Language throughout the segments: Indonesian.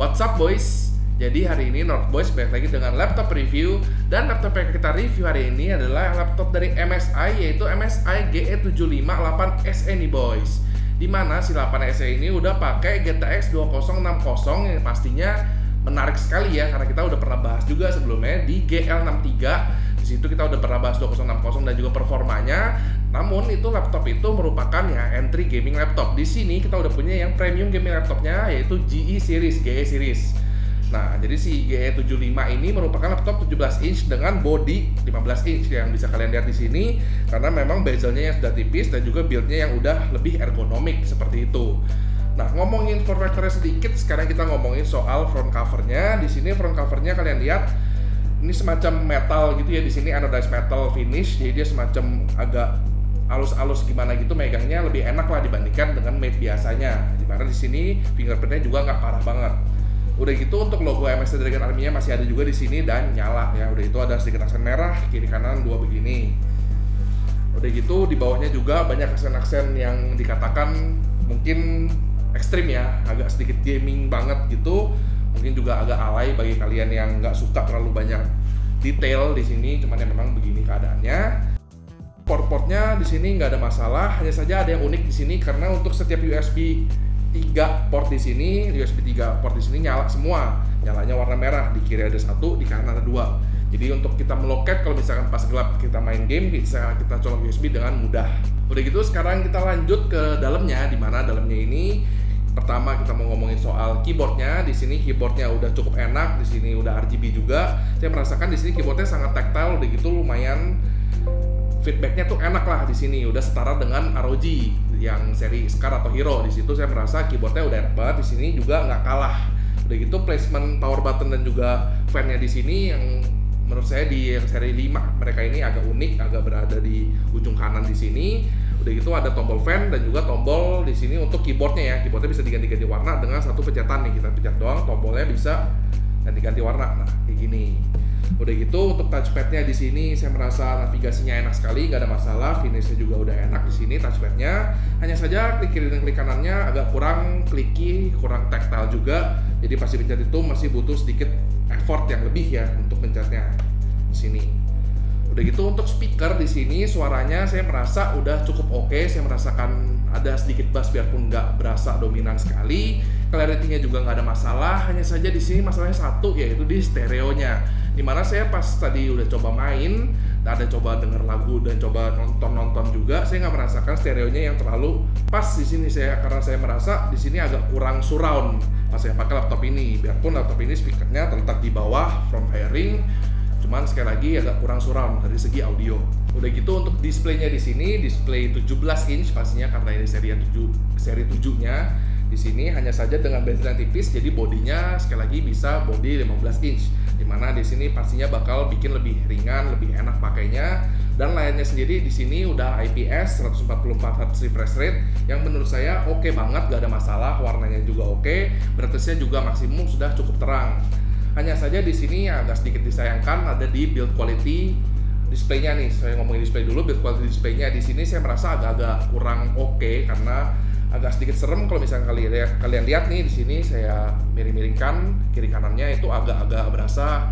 What's up boys? Jadi hari ini North Boys balik lagi dengan laptop review. Dan laptop yang kita review hari ini adalah laptop dari MSI, yaitu MSI GE75 8SE nih boys. Dimana si 8SE ini udah pakai GTX 2060 yang pastinya menarik sekali ya, karena kita udah pernah bahas juga sebelumnya di GL63. Di situ kita udah pernah bahas 2060 dan juga performanya. Namun itu laptop itu merupakan ya entry gaming laptop. Di sini kita udah punya yang premium gaming laptopnya, yaitu GE series. Nah, jadi si GE75 ini merupakan laptop 17 inch dengan body 15 inch yang bisa kalian lihat di sini, karena memang bezelnya yang sudah tipis dan juga build-nya yang udah lebih ergonomik seperti itu. Nah, ngomongin form factor-nya sedikit, sekarang kita ngomongin soal front cover-nya. Di sini front cover-nya kalian lihat ini semacam metal gitu ya, di sini anodized metal finish, jadi dia semacam agak halus-halus gimana gitu, megangnya lebih enak lah dibandingkan dengan mate biasanya. Dimana di sini fingerprintnya juga nggak parah banget. Udah gitu untuk logo MSI Dragon Army-nya masih ada juga di sini dan nyala ya. Udah itu ada sedikit aksen merah kiri kanan dua begini. Udah gitu di bawahnya juga banyak aksen-aksen yang dikatakan mungkin ekstrim ya, agak sedikit gaming banget gitu. Mungkin juga agak alay bagi kalian yang nggak suka terlalu banyak detail di sini. Cuman ya memang begini keadaannya. Port-portnya di sini nggak ada masalah, hanya saja ada yang unik di sini karena untuk setiap USB 3 port di sini, USB 3 port di sini nyala semua. Nyalanya warna merah, di kiri ada satu, di kanan ada dua. Jadi untuk kita meloket kalau misalkan pas gelap kita main game, bisa kita colok USB dengan mudah. Udah gitu sekarang kita lanjut ke dalamnya, di mana dalamnya ini pertama kita mau ngomongin soal keyboardnya. Di sini keyboardnya udah cukup enak, di sini udah RGB juga. Saya merasakan di sini keyboardnya sangat tactile, udah gitu lumayan feedbacknya tuh enak lah di sini, udah setara dengan ROG yang seri Scar atau Hero. Di situ saya merasa keyboardnya udah enak banget, di sini juga nggak kalah. Udah gitu placement power button dan juga fan-nya di sini yang menurut saya di seri 5 mereka ini agak unik, agak berada di ujung kanan di sini. Udah gitu ada tombol fan dan juga tombol di sini untuk keyboardnya ya. Keyboardnya bisa diganti-ganti warna dengan satu pencatan nih, kita pencet doang tombolnya bisa ganti-ganti warna. Nah kayak gini. Udah gitu untuk touchpadnya di sini saya merasa navigasinya enak sekali, nggak ada masalah. Finishnya juga udah enak di sini touchpadnya. Hanya saja klik kiri dan klik kanannya agak kurang clicky, kurang tactile juga. Jadi pasti pencet itu masih butuh sedikit effort yang lebih ya untuk pencetnya di sini. Udah gitu untuk speaker di sini suaranya saya merasa udah cukup oke. Saya merasakan ada sedikit bass biarpun nggak berasa dominan sekali. Clarity-nya juga nggak ada masalah. Hanya saja di sini masalahnya satu, yaitu di stereonya. Dimana saya pas tadi udah coba main, ada coba denger lagu dan coba nonton juga, saya nggak merasakan stereonya yang terlalu pas di sini karena saya merasa di sini agak kurang surround pas saya pakai laptop ini. Biarpun laptop ini speakernya terletak di bawah front fairing, cuman sekali lagi agak kurang surround dari segi audio. Udah gitu untuk displaynya di sini, display 17 inch pastinya karena ini seri 7-nya. Di sini hanya saja dengan bezel yang tipis, jadi bodinya sekali lagi bisa body 15 inch. Dimana di sini pastinya bakal bikin lebih ringan, lebih enak pakainya. Dan layarnya sendiri di sini udah IPS 144 Hz refresh rate yang menurut saya oke banget, gak ada masalah. Warnanya juga oke, brightness-nya juga maksimum sudah cukup terang. Hanya saja di sini agak sedikit disayangkan ada di build quality displaynya nih. Saya ngomongin display dulu, build quality displaynya di sini saya merasa agak-agak kurang oke karena agak sedikit serem kalau misalnya kalian lihat nih di sini saya miring-miringkan kiri kanannya itu agak-agak berasa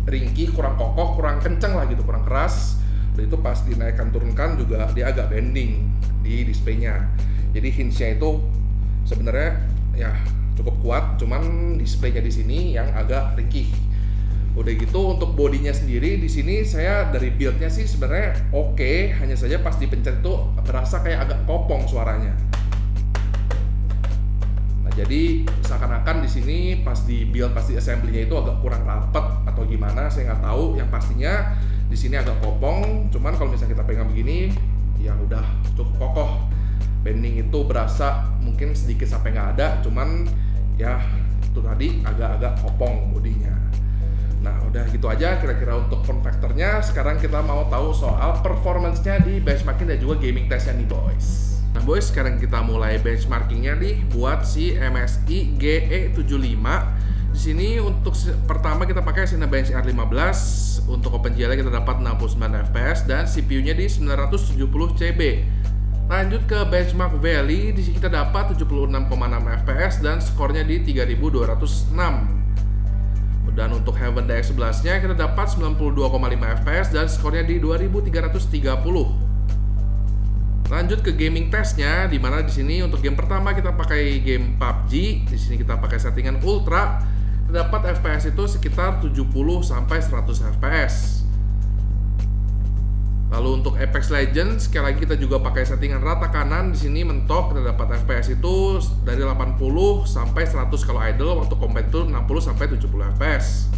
ringkih, kurang kokoh, kurang kenceng lah gitu, kurang keras. Dan itu pas dinaikkan turunkan juga dia agak bending di displaynya. Jadi hinge-nya itu sebenarnya ya cukup kuat, cuman displaynya di sini yang agak ringkih. Udah gitu untuk bodinya sendiri di sini saya dari build-nya sih sebenarnya oke, hanya saja pas dipencet itu berasa kayak agak kopong suaranya. Jadi seakan-akan di sini pas di build, pas di assembly-nya itu agak kurang rapet atau gimana, saya nggak tahu. Yang pastinya di sini agak kopong. Cuman kalau misalnya kita pegang begini, ya udah cukup kokoh. Bending itu berasa mungkin sedikit sampai nggak ada. Cuman ya itu tadi agak-agak kopong bodinya. Nah udah gitu aja kira-kira untuk form factor-nya. Sekarang kita mau tahu soal performance-nya di benchmarking dan juga gaming test-nya nih boys. Nah boys, sekarang kita mulai benchmarkingnya nih buat si MSI GE75. Di sini untuk pertama kita pakai Cinebench R15. Untuk OpenGL kita dapat 69 fps dan CPU-nya di 970 CB. Lanjut ke Benchmark Valley, di sini kita dapat 76,6 fps dan skornya di 3206. Dan untuk Heaven DX11-nya kita dapat 92,5 fps dan skornya di 2330. Lanjut ke gaming testnya, di mana di sini untuk game pertama kita pakai game PUBG. Di sini kita pakai settingan ultra. Dapat FPS itu sekitar 70 sampai 100 fps. Lalu untuk Apex Legends, sekali lagi kita juga pakai settingan rata kanan. Di sini mentok kita dapat FPS itu dari 80 sampai 100 kalau idle, waktu combat itu 60 sampai 70 fps.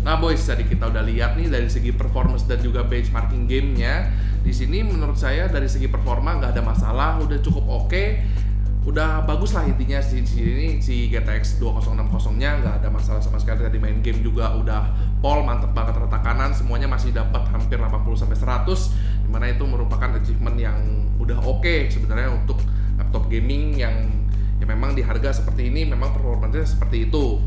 Nah boys, tadi kita udah lihat nih dari segi performance dan juga benchmarking gamenya. Di sini menurut saya dari segi performa nggak ada masalah, udah cukup oke. Udah bagus lah intinya di sini si GTX 2060-nya nggak ada masalah sama sekali. Tadi main game juga udah pol, mantep banget rata kanan, semuanya masih dapat hampir 80 sampai 100, dimana itu merupakan achievement yang udah oke sebenarnya untuk laptop gaming yang memang di harga seperti ini, memang performanya seperti itu.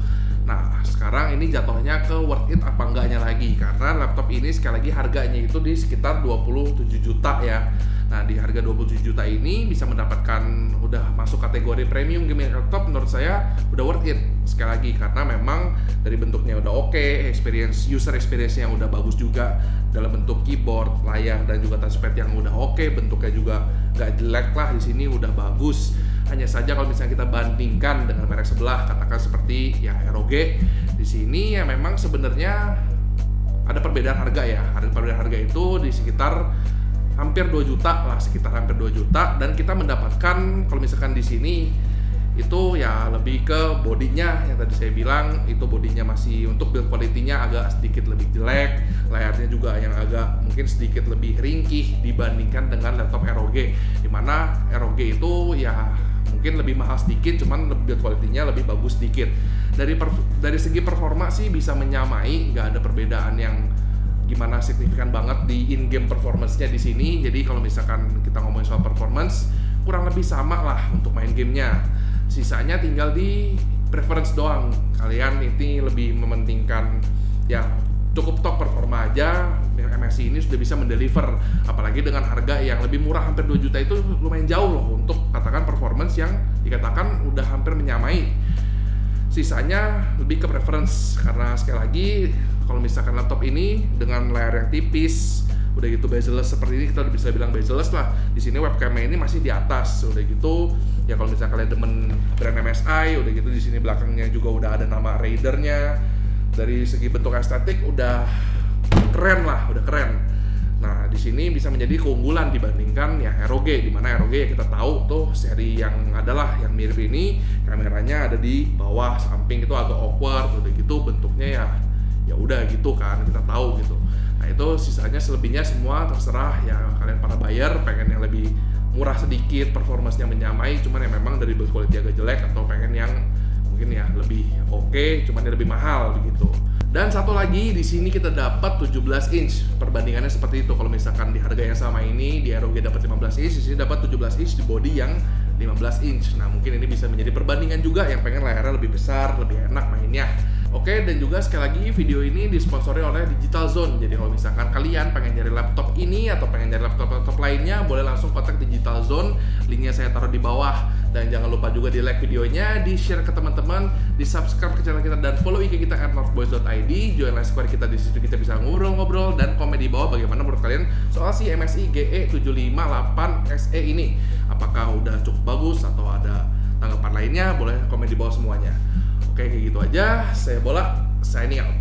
Nah sekarang ini jatuhnya ke worth it apa enggaknya lagi, karena laptop ini sekali lagi harganya itu di sekitar 27 juta ya. Nah di harga 27 juta ini bisa mendapatkan udah masuk kategori premium gaming laptop, menurut saya udah worth it sekali lagi, karena memang dari bentuknya udah oke, user experience-nya udah bagus juga dalam bentuk keyboard, layar dan juga touchpad yang udah oke, bentuknya juga nggak jelek lah, di sini udah bagus. Hanya saja kalau misalnya kita bandingkan dengan merek sebelah, katakan seperti ya ROG, di sini ya memang sebenarnya ada perbedaan harga ya. Perbedaan harga itu di sekitar hampir 2 juta lah, sekitar hampir 2 juta, dan kita mendapatkan kalau misalkan di sini itu ya lebih ke bodinya yang tadi saya bilang, itu bodinya masih untuk build quality-nya agak sedikit lebih jelek, layarnya juga yang agak mungkin sedikit lebih ringkih dibandingkan dengan laptop ROG, dimana ROG itu ya mungkin lebih mahal sedikit, cuman build quality-nya lebih bagus sedikit. Dari segi performa sih bisa menyamai, nggak ada perbedaan yang gimana signifikan banget di in-game performance-nya di sini. Jadi kalau misalkan kita ngomongin soal performance, kurang lebih sama lah untuk main gamenya. Sisanya tinggal di preference doang. Kalian ini lebih mementingkan ya cukup top performa aja. MSI ini sudah bisa mendeliver, apalagi dengan harga yang lebih murah, hampir 2 juta itu lumayan jauh loh untuk katakan performance yang dikatakan udah hampir menyamai. Sisanya lebih ke preference, karena sekali lagi kalau misalkan laptop ini dengan layar yang tipis, udah gitu bezel-less seperti ini, kita bisa bilang bezel-less lah. Di sini webcamnya ini masih di atas, udah gitu ya kalau misalkan kalian demen brand MSI, udah gitu di sini belakangnya juga udah ada nama Raider-nya. Dari segi bentuk estetik udah keren lah, udah keren. Nah di sini bisa menjadi keunggulan dibandingkan ya ROG, dimana ROG ya kita tahu tuh seri yang adalah yang mirip ini, kameranya ada di bawah samping, itu agak awkward, udah gitu bentuknya ya udah gitu kan, kita tahu gitu. Nah itu sisanya selebihnya semua terserah ya, kalian para buyer pengen yang lebih murah sedikit, performance-nya menyamai, cuman yang memang dari build quality agak jelek, atau pengen yang mungkin ya lebih oke, cuman yang lebih mahal begitu. Dan satu lagi di sini kita dapat 17 inch. Perbandingannya seperti itu. Kalau misalkan di harga yang sama ini di ROG dapat 15 inch, di sini dapat 17 inch di body yang 15 inch. Nah, mungkin ini bisa menjadi perbandingan juga yang pengen layarnya lebih besar, lebih enak mainnya. Oke, dan juga sekali lagi video ini disponsori oleh Digital Zone. Jadi kalau misalkan kalian pengen nyari laptop ini atau pengen nyari laptop lainnya, boleh langsung kontak Digital Zone. Linknya saya taruh di bawah. Dan jangan lupa juga di like videonya, di share ke teman-teman, di subscribe ke channel kita, dan follow IG kita @northboys.id. Join live square kita, di situ kita bisa ngobrol-ngobrol, dan komen di bawah bagaimana menurut kalian soal si MSI GE758 SE ini. Apakah udah cukup bagus atau ada tanggapan lainnya? Boleh komen di bawah semuanya. Oke, kayak gitu aja. Saya Bola, signing out.